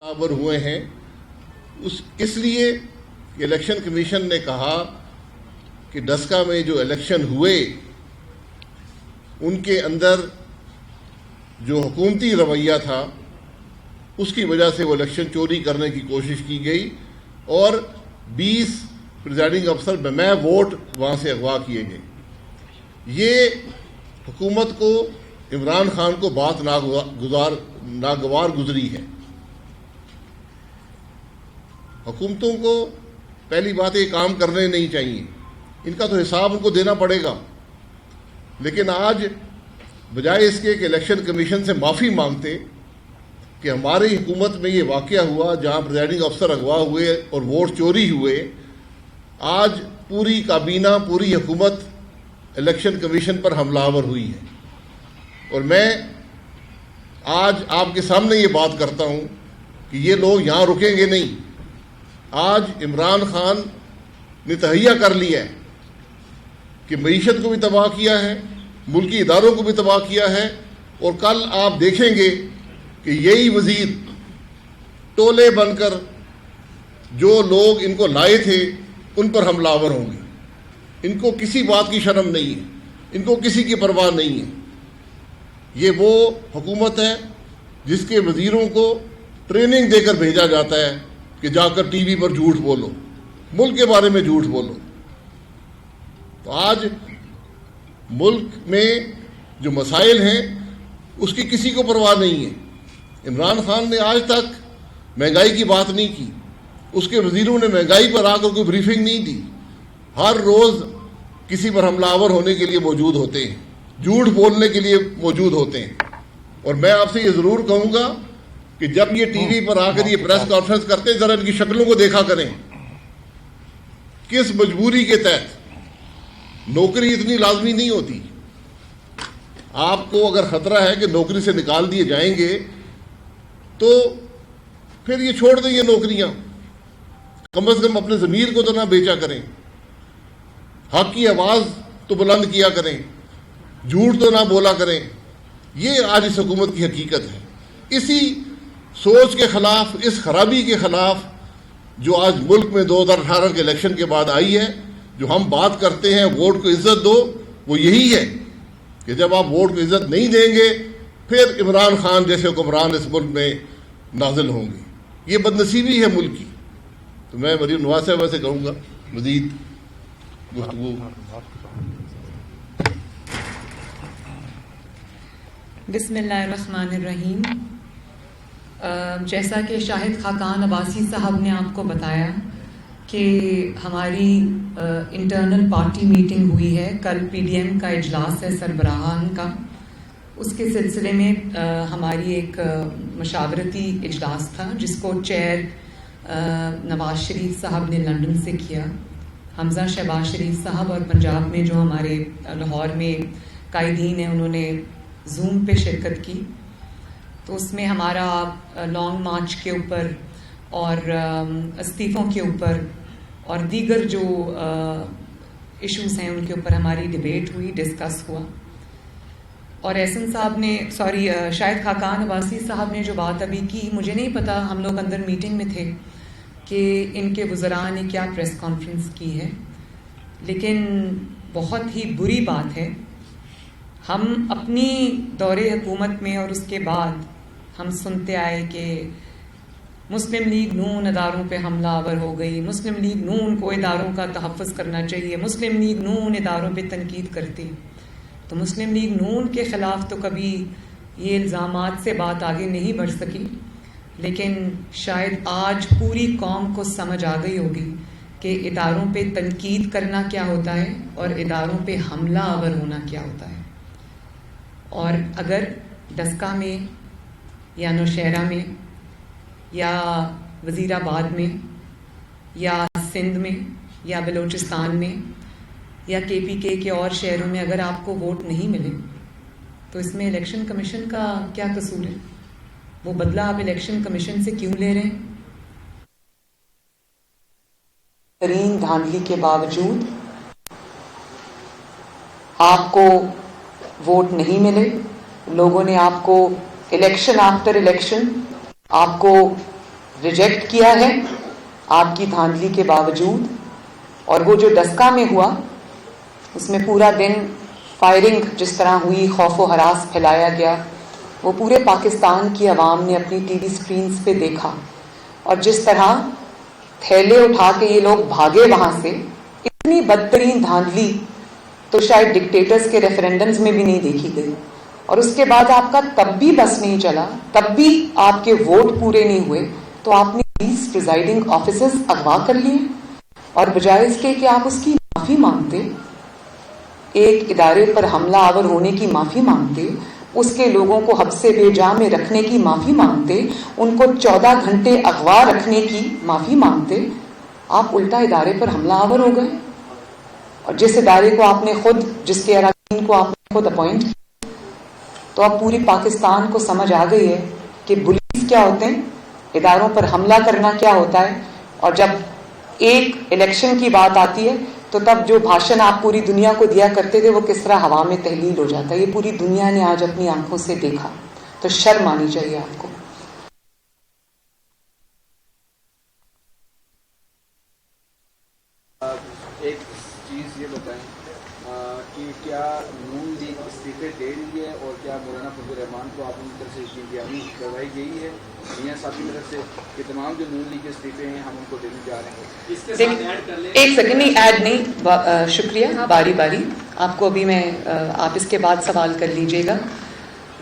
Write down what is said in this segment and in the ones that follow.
برابر ہوئے ہیں اس لیے الیکشن کمیشن نے کہا کہ ڈسکا میں جو الیکشن ہوئے ان کے اندر جو حکومتی رویہ تھا اس کی وجہ سے وہ الیکشن چوری کرنے کی کوشش کی گئی اور 20 پریزائڈنگ افسر بمع ووٹ وہاں سے اغوا کیے گئے۔ یہ حکومت کو عمران خان کو بات ناگوار گزری ہے۔ حکومتوں کو پہلی بات یہ کام کرنے نہیں چاہیے، ان کا تو حساب ان کو دینا پڑے گا، لیکن آج بجائے اس کے کہ الیکشن کمیشن سے معافی مانگتے کہ ہماری حکومت میں یہ واقعہ ہوا جہاں پریزائڈنگ افسر اغوا ہوئے اور ووٹ چوری ہوئے، آج پوری کابینہ پوری حکومت الیکشن کمیشن پر حملہ آور ہوئی ہے۔ اور میں آج آپ کے سامنے یہ بات کرتا ہوں کہ یہ لوگ یہاں رکیں گے نہیں۔ آج عمران خان نے تہیہ کر لیا ہے کہ معیشت کو بھی تباہ کیا ہے، ملکی اداروں کو بھی تباہ کیا ہے، اور کل آپ دیکھیں گے کہ یہی وزیر ٹولے بن کر جو لوگ ان کو لائے تھے ان پر حملہ آور ہوں گے۔ ان کو کسی بات کی شرم نہیں ہے، ان کو کسی کی پرواہ نہیں ہے۔ یہ وہ حکومت ہے جس کے وزیروں کو ٹریننگ دے کر بھیجا جاتا ہے کہ جا کر ٹی وی پر جھوٹ بولو، ملک کے بارے میں جھوٹ بولو۔ تو آج ملک میں جو مسائل ہیں اس کی کسی کو پرواہ نہیں ہے۔ عمران خان نے آج تک مہنگائی کی بات نہیں کی، اس کے وزیروں نے مہنگائی پر آ کر کوئی بریفنگ نہیں دی۔ ہر روز کسی پر حملہ آور ہونے کے لیے موجود ہوتے ہیں، جھوٹ بولنے کے لیے موجود ہوتے ہیں۔ اور میں آپ سے یہ ضرور کہوں گا کہ جب یہ ٹی وی پر آ کر یہ پریس کانفرنس کرتے ہیں ذرا ان کی شکلوں کو دیکھا کریں، کس مجبوری کے تحت۔ نوکری اتنی لازمی نہیں ہوتی۔ آپ کو اگر خطرہ ہے کہ نوکری سے نکال دیے جائیں گے تو پھر یہ چھوڑ دیں یہ نوکریاں، کم از کم اپنے ضمیر کو تو نہ بیچا کریں، حق کی آواز تو بلند کیا کریں، جھوٹ تو نہ بولا کریں۔ یہ آج اس حکومت کی حقیقت ہے۔ اسی سوچ کے خلاف، اس خرابی کے خلاف جو آج ملک میں 2018 کے الیکشن کے بعد آئی ہے، جو ہم بات کرتے ہیں ووٹ کو عزت دو، وہ یہی ہے کہ جب آپ ووٹ کو عزت نہیں دیں گے پھر عمران خان جیسے حکمران اس ملک میں نازل ہوں گے۔ یہ بدنصیبی ہے ملک کی۔ تو میں مریم نواز صاحبہ سے کہوں گا مزید گفتگو۔ بسم اللہ الرحمن الرحیم۔ جیسا کہ شاہد خاقان عباسی صاحب نے آپ کو بتایا کہ ہماری انٹرنل پارٹی میٹنگ ہوئی ہے، کل پی ڈی ایم کا اجلاس ہے سربراہان کا، اس کے سلسلے میں ہماری ایک مشاورتی اجلاس تھا جس کو چیئر نواز شریف صاحب نے لندن سے کیا۔ حمزہ شہباز شریف صاحب اور پنجاب میں جو ہمارے لاہور میں قائدین ہیں انہوں نے زوم پہ شرکت کی۔ تو اس میں ہمارا لانگ مارچ کے اوپر اور استعفوں کے اوپر اور دیگر جو ایشوز ہیں ان کے اوپر ہماری ڈیبیٹ ہوئی، ڈسکس ہوا۔ اور احسن صاحب نے شاہد خاقان عباسی صاحب نے جو بات ابھی کی، مجھے نہیں پتا، ہم لوگ اندر میٹنگ میں تھے کہ ان کے وزراء نے کیا پریس کانفرنس کی ہے، لیکن بہت ہی بری بات ہے۔ ہم اپنی دور حکومت میں اور اس کے بعد ہم سنتے آئے کہ مسلم لیگ نون اداروں پہ حملہ آور ہو گئی، مسلم لیگ نون کو اداروں کا تحفظ کرنا چاہیے، مسلم لیگ نون اداروں پہ تنقید کرتی۔ تو مسلم لیگ نون کے خلاف تو کبھی یہ الزامات سے بات آگے نہیں بڑھ سکی، لیکن شاید آج پوری قوم کو سمجھ آ گئی ہوگی کہ اداروں پہ تنقید کرنا کیا ہوتا ہے اور اداروں پہ حملہ آور ہونا کیا ہوتا ہے۔ اور اگر ڈسکا میں یا نوشہرہ میں یا وزیر آباد میں یا سندھ میں یا بلوچستان میں یا کے پی کے اور شہروں میں اگر آپ کو ووٹ نہیں ملے تو اس میں الیکشن کمیشن کا کیا قصور ہے؟ وہ بدلہ آپ الیکشن کمیشن سے کیوں لے رہے ہیں؟ ترین دھاندلی کے باوجود آپ کو ووٹ نہیں ملے، لوگوں نے آپ کو الیکشن آفٹر الیکشن آپ کو ریجیکٹ کیا ہے آپ کی دھاندلی کے باوجود. اور وہ جو ڈسکا میں ہوا اس میں پورا دن فائرنگ جس طرح ہوئی, خوف و ہراس پھیلایا گیا, وہ پورے پاکستان کی عوام نے اپنی ٹی وی سکرینز پہ دیکھا. اور جس طرح تھیلے اٹھا کے یہ لوگ بھاگے وہاں سے, اتنی بدترین دھاندلی تو شاید ڈکٹیٹرز کے ریفرینڈمز میں بھی نہیں دیکھی گئی. اور اس کے بعد آپ کا تب بھی بس نہیں چلا, تب بھی آپ کے ووٹ پورے نہیں ہوئے, تو آپ نے 20 پریزائڈنگ آفیسرز اغوا کر لیے. اور بجائے اس کے کہ آپ اس کی معافی مانگتے, ایک ادارے پر حملہ آور ہونے کی معافی مانگتے, اس کے لوگوں کو حبس بے جا میں رکھنے کی معافی مانگتے, ان کو 14 گھنٹے اغوا رکھنے کی معافی مانگتے, آپ الٹا ادارے پر حملہ آور ہو گئے. اور جس ادارے کو آپ نے خود, جس کے اراکین کو آپ نے خود اپوائنٹ کیا, تو اب پوری پاکستان کو سمجھ آ گئی ہے کہ پولیس کیا ہوتے ہیں, اداروں پر حملہ کرنا کیا ہوتا ہے. اور جب ایک الیکشن کی بات آتی ہے تو تب جو بھاشن آپ پوری دنیا کو دیا کرتے تھے وہ کس طرح ہوا میں تحلیل ہو جاتا ہے. یہ پوری دنیا نے آج اپنی آنکھوں سے دیکھا, تو شرم آنی چاہیے آپ کو. ایک چیز یہ بتائیں کہ کیا نون لیگ استعفے دے رہی ہے, اور کیا مولانا فضل الرحمان کو آپ ان کی طرف سے یقین کروائی گئی ہے میاں صاحب کی طرف سے کہ تمام جو نون لیگ کے استعفے ہیں ہم ان کو دینے جا رہے ہیں؟ اس کے ساتھ ایڈ کر لیں. ایک سیکنڈ, نہیں ایڈ نہیں, شکریہ, باری باری آپ کو ابھی میں, آپ اس کے بعد سوال کر لیجئے گا.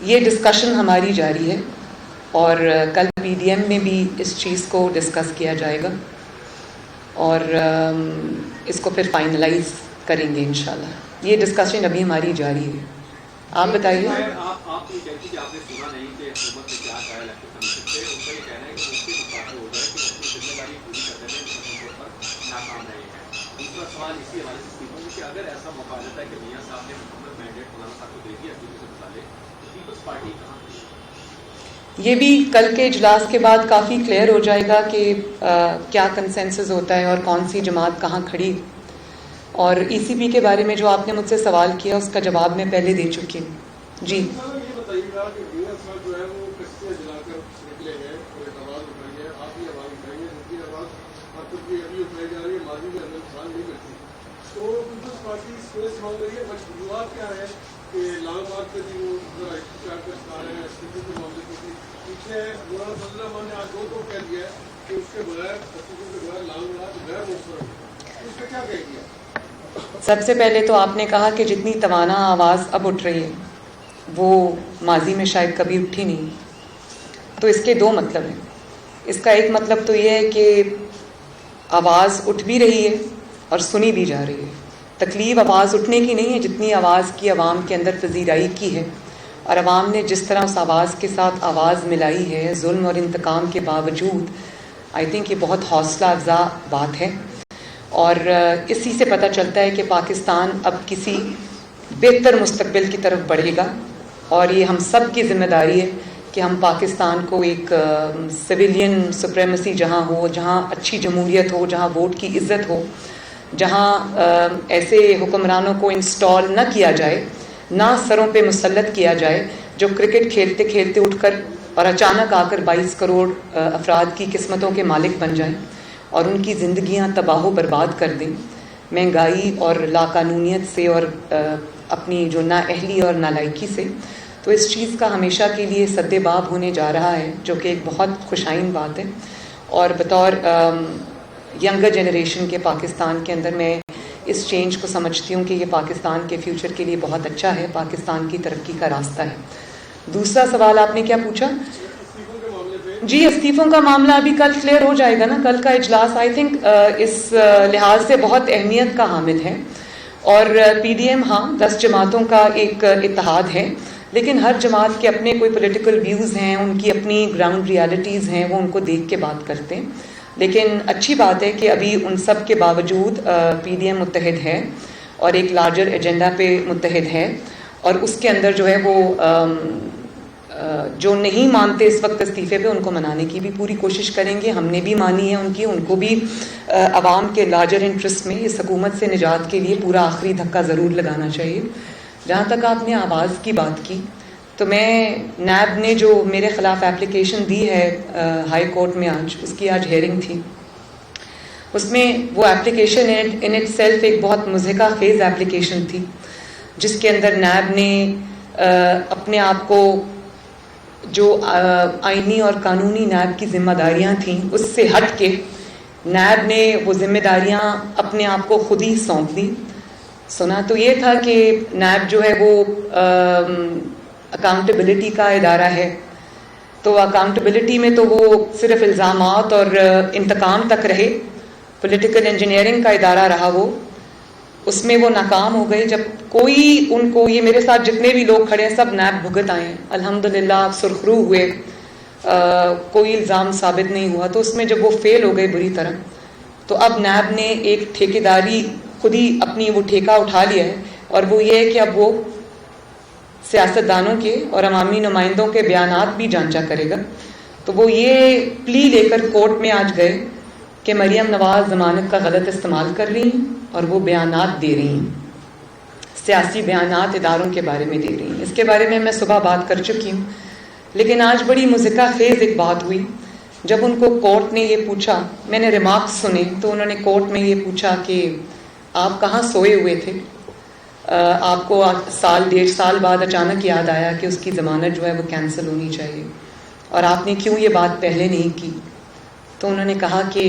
یہ ڈسکشن ہماری جاری ہے اور کل پی ڈی ایم میں بھی اس چیز کو ڈسکس کیا جائے گا اور اس کو پھر فائنلائز کریں گے انشاءاللہ. یہ ڈسکشن ابھی ہماری جاری ہے. آپ بتائیے. آپ یہ کہتی کہ آپ نے سنا نہیں کہ حکومت نے کیا کہا الیکشن کمیشن سے, ان کا یہ کہنا ہے کہ اس کے مطابق ہو جائے کہ اپنی ذمہ داری پوری کرنے میں طور پر ناکام رہے ہیں. دوسرا سوال اسی حوالے سے استعفوں میں کہ اگر ایسا موقع رہتا ہے کہ میاں صاحب نے مکمل مینڈیٹ مولانا صاحب کو دے دیا اپنی سے متعلق, تو پیپلز پارٹی کہاں گئی؟ یہ بھی کل کے اجلاس کے بعد کافی کلیئر ہو جائے گا کہ کیا کنسنسس ہوتا ہے اور کون سی جماعت کہاں کھڑی. اور ای سی پی کے بارے میں جو آپ نے مجھ سے سوال کیا اس کا جواب میں پہلے دے چکی ہوں. جی یہ بتائیے گا کہ میاں صاحب جو ہے وہ کشتیاں جلا کر نکلے ہیں اور ایک آواز اٹھائی ہے, آپ یہ آواز اٹھائیں گے جن کی آواز آپ تک کی ابھی اٹھائی جا رہی ہے, ماضی میں اندر انسان نہیں کرتی. تو پیپلز پارٹی اسپیس مانگ رہی ہے, مشروعات کیا ہے کہ لال باغ پہ بھی وہ احتجاج کا شکار ہے, استعفے کے معاملے کو بھی پیچھے مولانا فضل الرحمان نے آج دو کہہ دیا ہے کہ اس کے بغیر استعفے کے بغیر لال بڑا غیر مؤثر ہے. اس پہ کیا کہہ دیا؟ سب سے پہلے تو آپ نے کہا کہ جتنی توانا آواز اب اٹھ رہی ہے وہ ماضی میں شاید کبھی اٹھی نہیں. تو اس کے دو مطلب ہیں. اس کا ایک مطلب تو یہ ہے کہ آواز اٹھ بھی رہی ہے اور سنی بھی جا رہی ہے. تکلیف آواز اٹھنے کی نہیں ہے جتنی آواز کی عوام کے اندر پذیرائی کی ہے, اور عوام نے جس طرح اس آواز کے ساتھ آواز ملائی ہے ظلم اور انتقام کے باوجود. آئی تھنک یہ بہت حوصلہ افزا بات ہے, اور اسی سے پتہ چلتا ہے کہ پاکستان اب کسی بہتر مستقبل کی طرف بڑھے گا. اور یہ ہم سب کی ذمہ داری ہے کہ ہم پاکستان کو ایک سویلین سپریمیسی جہاں ہو, جہاں اچھی جمہوریت ہو, جہاں ووٹ کی عزت ہو, جہاں ایسے حکمرانوں کو انسٹال نہ کیا جائے, نہ سروں پہ مسلط کیا جائے جو کرکٹ کھیلتے کھیلتے اٹھ کر اور اچانک آ کر 22 کروڑ افراد کی قسمتوں کے مالک بن جائیں اور ان کی زندگیاں تباہ و برباد کر دیں مہنگائی اور لاقانونیت سے اور اپنی جو نااہلی اور نالائکی سے. تو اس چیز کا ہمیشہ کے لیے سد باب ہونے جا رہا ہے, جو کہ ایک بہت خوشائن بات ہے. اور بطور ینگر جنریشن کے پاکستان کے اندر میں اس چینج کو سمجھتی ہوں کہ یہ پاکستان کے فیوچر کے لیے بہت اچھا ہے, پاکستان کی ترقی کا راستہ ہے. دوسرا سوال آپ نے کیا پوچھا؟ جی استعفوں کا معاملہ ابھی کل کلیئر ہو جائے گا نا. کل کا اجلاس آئی تھنک اس لحاظ سے بہت اہمیت کا حامل ہے. اور پی ڈی ایم ہاں 10 جماعتوں کا ایک اتحاد ہے, لیکن ہر جماعت کے اپنے کوئی پولیٹیکل ویوز ہیں, ان کی اپنی گراؤنڈ ریالٹیز ہیں, وہ ان کو دیکھ کے بات کرتے ہیں. لیکن اچھی بات ہے کہ ابھی ان سب کے باوجود پی ڈی ایم متحد ہے اور ایک لارجر ایجنڈا پہ متحد ہے, اور اس کے اندر جو ہے وہ جو نہیں مانتے اس وقت استعفے پہ ان کو منانے کی بھی پوری کوشش کریں گے. ہم نے بھی مانی ہے ان کی, ان کو بھی عوام کے لارجر انٹرسٹ میں اس حکومت سے نجات کے لیے پورا آخری دھکا ضرور لگانا چاہیے. جہاں تک آپ نے آواز کی بات کی, تو میں نیب نے جو میرے خلاف اپلیکیشن دی ہے ہائی کورٹ میں آج، اس کی آج ہیئرنگ تھی. اس میں وہ اپلیکیشن ان اٹ سیلف ایک بہت مضحکہ خیز اپلیکیشن تھی، جس کے اندر نیب نے اپنے آپ کو جو آئینی اور قانونی نیب کی ذمہ داریاں تھیں اس سے ہٹ کے نیب نے وہ ذمہ داریاں اپنے آپ کو خود ہی سونپ دی. سنا تو یہ تھا کہ نیب جو ہے وہ اکاؤنٹیبلٹی کا ادارہ ہے، تو اکاؤنٹیبلٹی میں تو وہ صرف الزامات اور انتقام تک رہے. پولیٹیکل انجینئرنگ کا ادارہ رہا وہ، اس میں وہ ناکام ہو گئے. جب کوئی ان کو، یہ میرے ساتھ جتنے بھی لوگ کھڑے ہیں سب نیب بھگت آئے ہیں الحمدللہ، سرخرو ہوئے، کوئی الزام ثابت نہیں ہوا. تو اس میں جب وہ فیل ہو گئے بری طرح، تو اب نیب نے ایک ٹھیکیداری خود ہی اپنی وہ ٹھیکہ اٹھا لیا ہے، اور وہ یہ ہے کہ اب وہ سیاستدانوں کے اور عوامی نمائندوں کے بیانات بھی جانچا کرے گا. تو وہ یہ پلی لے کر کورٹ میں آج گئے کہ مریم نواز ضمانت کا غلط استعمال کر رہی ہیں اور وہ بیانات دے رہی ہیں، سیاسی بیانات اداروں کے بارے میں دے رہی ہیں. اس کے بارے میں صبح بات کر چکی ہوں، لیکن آج بڑی مضحکہ خیز ایک بات ہوئی. جب ان کو کورٹ نے یہ پوچھا، میں نے ریمارکس سنے، تو انہوں نے کورٹ میں یہ پوچھا کہ آپ کہاں سوئے ہوئے تھے؟ آپ کو سال 1.5 سال بعد اچانک یاد آیا کہ اس کی ضمانت جو ہے وہ کینسل ہونی چاہیے، اور آپ نے کیوں یہ بات پہلے نہیں کی؟ تو انہوں نے کہا کہ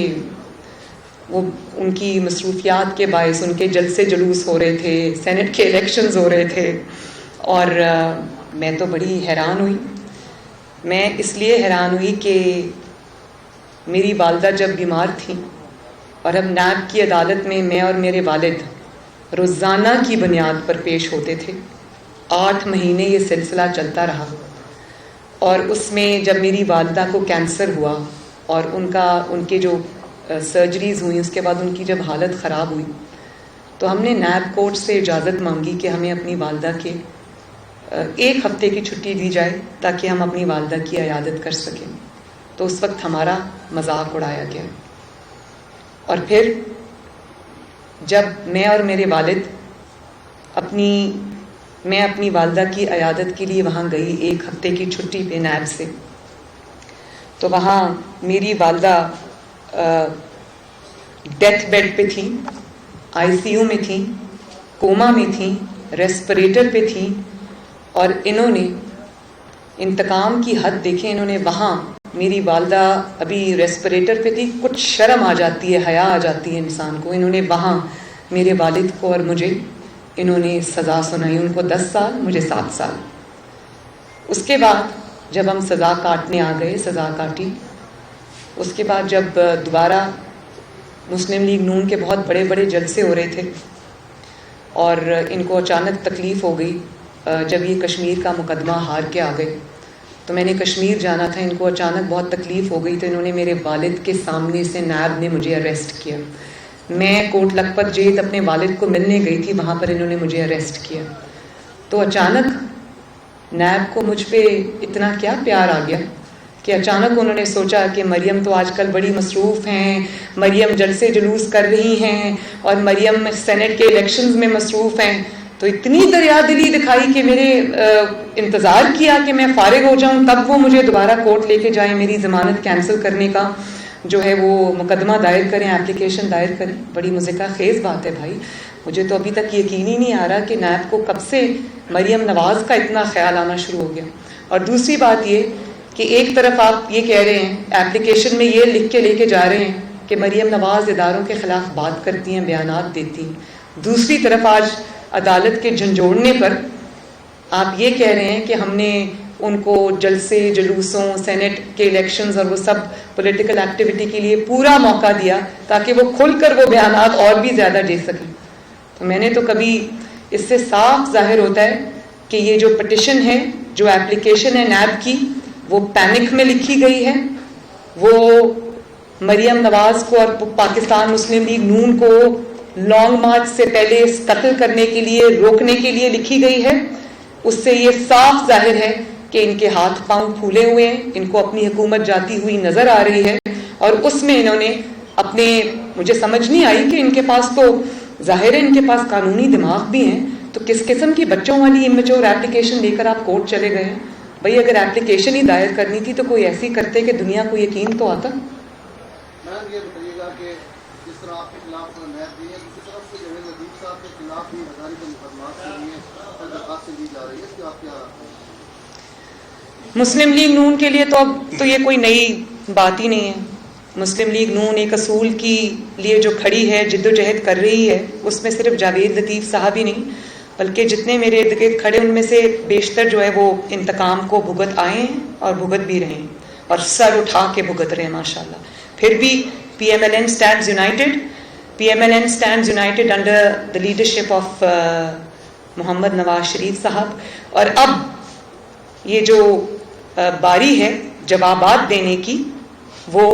وہ ان کی مصروفیات کے باعث ان کے جلسے جلوس ہو رہے تھے، سینٹ کے الیکشنز ہو رہے تھے. اور میں تو بڑی حیران ہوئی. میں اس لیے حیران ہوئی کہ میری والدہ جب بیمار تھیں اور اب نیب کی عدالت میں میں اور میرے والد روزانہ کی بنیاد پر پیش ہوتے تھے. 8 مہینے یہ سلسلہ چلتا رہا، اور اس میں جب میری والدہ کو کینسر ہوا اور ان کے جو سرجریز ہوئیں، اس کے بعد ان کی جب حالت خراب ہوئی، تو ہم نے نیب کورٹ سے اجازت مانگی کہ ہمیں اپنی والدہ کے 1 ہفتے کی چھٹی دی جائے تاکہ ہم اپنی والدہ کی عیادت کر سکیں. تو اس وقت ہمارا مذاق اڑایا گیا. اور پھر جب میں اور میرے والد میں اپنی والدہ کی عیادت کے لیے وہاں گئی 1 ہفتے کی چھٹی پہ نیب سے، تو وہاں میری والدہ ڈیتھ بیڈ پہ تھیں، ICU میں تھیں، کوما میں تھیں، ریسپریٹر پہ تھیں. اور انہوں نے انتقام کی حد دیکھیں. انہوں نے وہاں، میری والدہ ابھی ریسپریٹر پہ تھی، کچھ شرم آ جاتی ہے، حیا آ جاتی ہے انسان کو. انہوں نے وہاں میرے والد کو اور مجھے انہوں نے سزا سنائی. ان کو 10 سال، مجھے 7 سال. اس کے بعد جب ہم سزا کاٹنے آ گئے، سزا کاٹی. اس کے بعد جب دوبارہ مسلم لیگ نون کے بہت بڑے بڑے جلسے ہو رہے تھے، اور ان کو اچانک تکلیف ہو گئی جب یہ کشمیر کا مقدمہ ہار کے آ گئے. تو میں نے کشمیر جانا تھا، ان کو اچانک بہت تکلیف ہو گئی، تو انہوں نے میرے والد کے سامنے سے نیب نے مجھے اریسٹ کیا. میں کوٹ لکھپت جیت اپنے والد کو ملنے گئی تھی، وہاں پر انہوں نے مجھے اریسٹ کیا. تو اچانک نیب کو مجھ پہ اتنا کیا پیار آ گیا کہ اچانک انہوں نے سوچا کہ مریم تو آج کل بڑی مصروف ہیں، مریم جلسے جلوس کر رہی ہیں، اور مریم سینٹ کے الیکشنز میں مصروف ہیں. تو اتنی دریا دلی دکھائی کہ میرے انتظار کیا کہ میں فارغ ہو جاؤں تب وہ مجھے دوبارہ کورٹ لے کے جائیں، میری ضمانت کینسل کرنے کا جو ہے وہ مقدمہ دائر کریں، اپلیکیشن دائر کریں. بڑی مضحکہ خیز بات ہے بھائی. مجھے تو ابھی تک یقین ہی نہیں آ رہا کہ نیب کو کب سے مریم نواز کا اتنا خیال آنا شروع ہو گیا. اور دوسری بات یہ کہ ایک طرف آپ یہ کہہ رہے ہیں، اپلیکیشن میں یہ لکھ کے لے کے جا رہے ہیں کہ مریم نواز اداروں کے خلاف بات کرتی ہیں، بیانات دیتی ہیں. دوسری طرف آج عدالت کے جھنجھوڑنے پر آپ یہ کہہ رہے ہیں کہ ہم نے ان کو جلسے جلوسوں، سینٹ کے الیکشنز اور وہ سب پولیٹیکل ایکٹیویٹی کے لیے پورا موقع دیا تاکہ وہ کھل کر وہ بیانات اور بھی زیادہ دے سکیں. تو میں نے تو کبھی اس سے صاف ظاہر ہوتا ہے کہ یہ جو پٹیشن ہے، جو اپلیکیشن ہے نیب کی، وہ پینک میں لکھی گئی ہے، وہ مریم نواز کو اور پاکستان مسلم لیگ نون کو لانگ مارچ سے پہلے قتل کرنے کے لیے، روکنے کے لیے لکھی گئی ہے. اس سے یہ صاف ظاہر ہے کہ ان کے ہاتھ پاؤں پھولے ہوئے ہیں، ان کو اپنی حکومت جاتی ہوئی نظر آ رہی ہے. اور اس میں انہوں نے مجھے سمجھ نہیں آئی کہ ان کے پاس تو ظاہر ہے ان کے پاس قانونی دماغ بھی ہیں، تو تو کس قسم کی بچوں والی امیچور ایپلیکیشن لے کر آپ کورٹ چلے گئے ہیں؟ بھئی اگر ایپلیکیشن ہی دائر کرنی تھی تو کوئی ایسی کرتے کہ دنیا کو یقین تو آتا. میم یہ بتائیے گا کہ جس طرح آپ کے خلاف نیب دی ہے دوسری طرف سے جوید لطیف صاحب کے خلاف بھی ہزاری کے مقدمات کے لیے درخواست دی جا رہی ہے، اس کی آپ کیا؟ مسلم لیگ نون کے لیے تو اب تو یہ کوئی نئی بات ہی نہیں ہے. مسلم لیگ نون ایک اصول کی لیے جو کھڑی ہے، جد و جہد کر رہی ہے، اس میں صرف جاوید لطیف صاحب ہی نہیں بلکہ جتنے میرے ارد گرد کھڑے ان میں سے بیشتر جو ہے وہ انتقام کو بھگت آئے ہیں اور بھگت بھی رہے ہیں اور سر اٹھا کے بھگت رہے ہیں ماشاءاللہ. پھر بھی P M L N stands united. P M L N stands united under the leadership of Muhammad Nawaz Sharif Sahab. اور اب یہ جو باری ہے جوابات دینے کی، وہ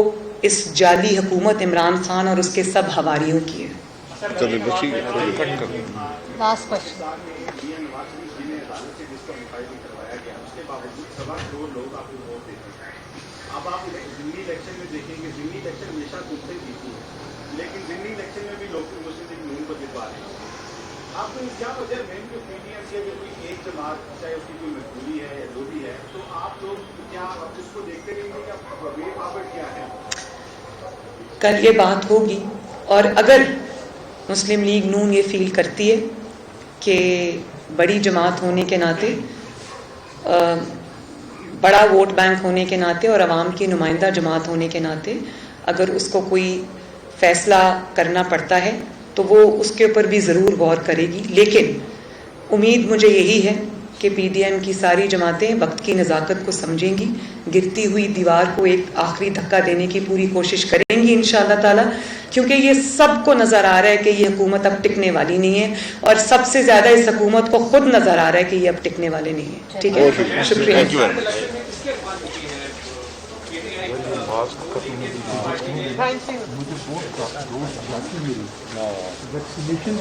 اس جعلی حکومت عمران خان اور اس کے سب حواریوں کی ہے. Last question. اب آپ ضمنی الیکشن میں دیکھیں گے، ضمنی الیکشن ہمیشہ دوسرے جیتی ہے، لیکن ضمنی الیکشن میں بھی لوگ مسلم لیگ نون کو جتوا رہے ہیں. آپ کو کیا وجہ مین جو پی ڈی ایم سے کوئی ایک جماعت چاہے اس کی کوئی مجبوری ہے یا جو بھی ہے، تو آپ لوگ کیا اس کو دیکھتے رہیں گے کہ وے فارورڈ کیا ہے؟ کل یہ بات ہوگی، اور اگر مسلم لیگ نون یہ فیل کرتی ہے کہ بڑی جماعت ہونے کے ناطے، بڑا ووٹ بینک ہونے کے ناطے اور عوام کی نمائندہ جماعت ہونے کے ناطے اگر اس کو کوئی فیصلہ کرنا پڑتا ہے تو وہ اس کے اوپر بھی ضرور غور کرے گی. لیکن امید مجھے یہی ہے کہ پی ڈی ایم کی ساری جماعتیں وقت کی نزاکت کو سمجھیں گی، گرتی ہوئی دیوار کو ایک آخری دھکا دینے کی پوری کوشش کریں گی انشاءاللہ تعالی، کیونکہ یہ سب کو نظر آ رہا ہے کہ یہ حکومت اب ٹکنے والی نہیں ہے، اور سب سے زیادہ اس حکومت کو خود نظر آ رہا ہے کہ یہ اب ٹکنے والے نہیں ہیں. ٹھیک ہے، شکریہ. ویکسینیشن